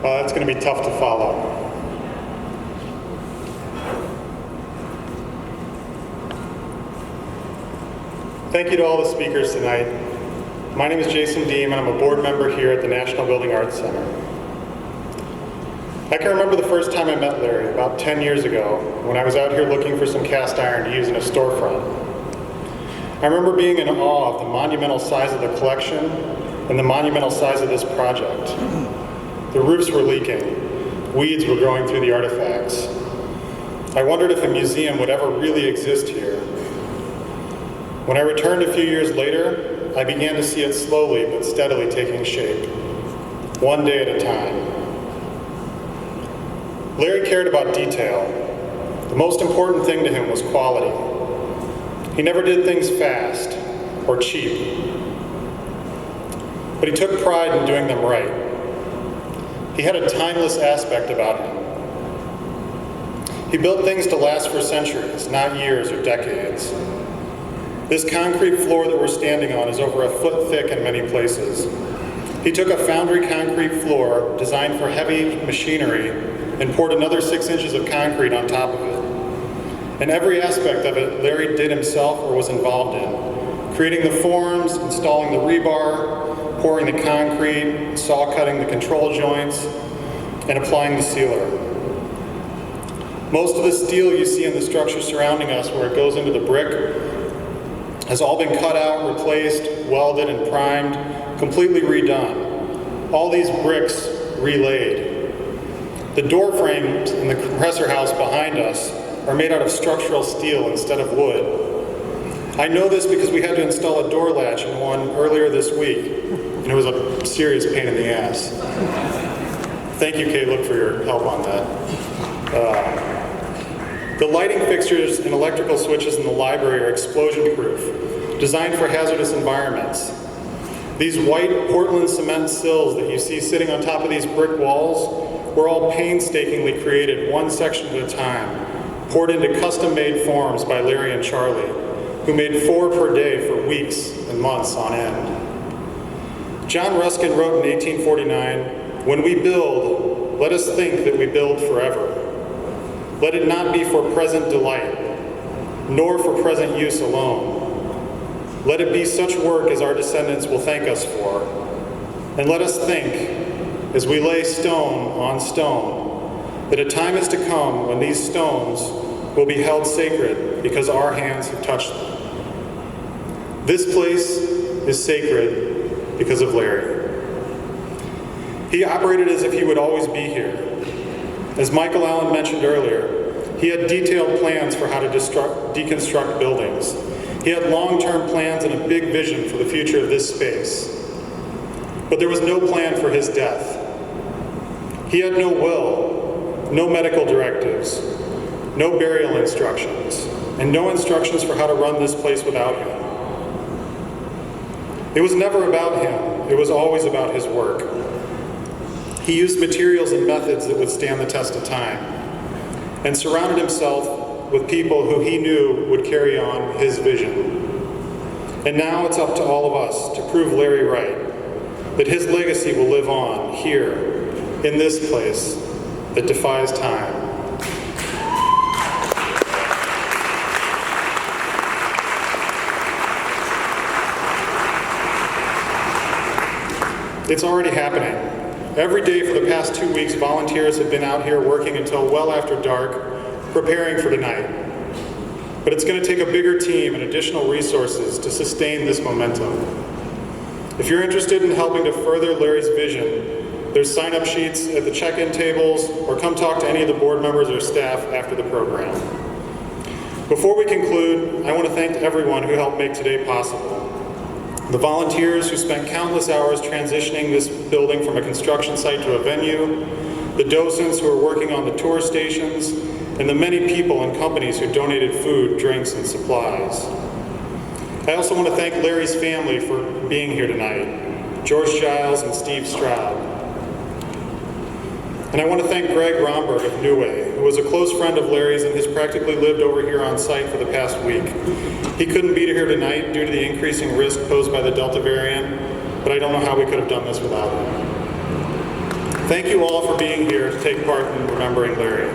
That's going to be tough to follow. Thank you to all the speakers tonight. My name is Jason Deem, and I'm a board member here at the National Building Arts Center. I can remember the first time I met Larry, about 10 years ago, when I was out here looking for some cast iron to use in a storefront. I remember being in awe of the monumental size of the collection and the monumental size of this project. The roofs were leaking. Weeds were growing through the artifacts. I wondered if a museum would ever really exist here. When I returned a few years later, I began to see it slowly but steadily taking shape, one day at a time. Larry cared about detail. The most important thing to him was quality. He never did things fast or cheap, but he took pride in doing them right. He had a timeless aspect about him. He built things to last for centuries, not years or decades. This concrete floor that we're standing on is over a foot thick in many places. He took a foundry concrete floor designed for heavy machinery and poured another 6 inches of concrete on top of it. And every aspect of it Larry did himself or was involved in, creating the forms, installing the rebar, pouring the concrete, saw cutting the control joints, and applying the sealer. Most of the steel you see in the structure surrounding us where it goes into the brick has all been cut out, replaced, welded, and primed, completely redone. All these bricks relayed. The door frames in the compressor house behind us are made out of structural steel instead of wood. I know this because we had to install a door latch in one earlier this week, and it was a serious pain in the ass. Thank you, Caleb, for your help on that. The lighting fixtures and electrical switches in the library are explosion-proof, designed for hazardous environments. These white Portland cement sills that you see sitting on top of these brick walls were all painstakingly created one section at a time, poured into custom-made forms by Larry and Charlie, who made 4 per day for weeks and months on end. John Ruskin wrote in 1849, "When we build, let us think that we build forever. Let it not be for present delight, nor for present use alone. Let it be such work as our descendants will thank us for. And let us think, as we lay stone on stone, that a time is to come when these stones will be held sacred because our hands have touched them. This place is sacred because of Larry." He operated as if he would always be here. As Michael Allen mentioned earlier, he had detailed plans for how to deconstruct buildings. He had long-term plans and a big vision for the future of this space. But there was no plan for his death. He had no will, no medical directives, no burial instructions, and no instructions for how to run this place without him. It was never about him. It was always about his work. He used materials and methods that would stand the test of time, and surrounded himself with people who he knew would carry on his vision. And now it's up to all of us to prove Larry right, that his legacy will live on here, in this place that defies time. It's already happening. Every day for the past 2 weeks, volunteers have been out here working until well after dark, preparing for tonight. But it's going to take a bigger team and additional resources to sustain this momentum. If you're interested in helping to further Larry's vision, there's sign-up sheets at the check-in tables, or come talk to any of the board members or staff after the program. Before we conclude, I want to thank everyone who helped make today possible. The volunteers who spent countless hours transitioning this building from a construction site to a venue, the docents who are working on the tour stations, and the many people and companies who donated food, drinks, and supplies. I also want to thank Larry's family for being here tonight, George Giles and Steve Stroud. And I want to thank Greg Romberg of Neway, who was a close friend of Larry's and has practically lived over here on site for the past week. He couldn't be here tonight due to the increasing risk posed by the Delta variant, but I don't know how we could have done this without him. Thank you all for being here to take part in remembering Larry.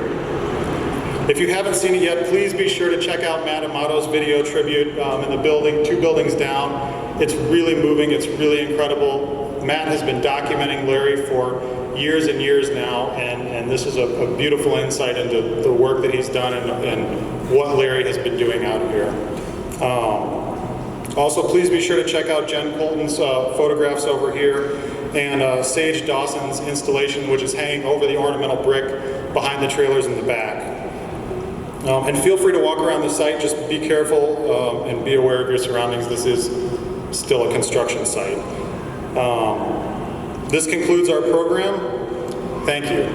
If you haven't seen it yet, please be sure to check out Matt Amato's video tribute in the building, 2 buildings down. It's really moving, it's really incredible. Matt has been documenting Larry for years and years now, and this is a beautiful insight into the work that he's done and what Larry has been doing out here. Also, please be sure to check out Jen Colton's photographs over here and Sage Dawson's installation, which is hanging over the ornamental brick behind the trailers in the back. And feel free to walk around the site, just be careful and be aware of your surroundings. This is still a construction site. This concludes our program. Thank you.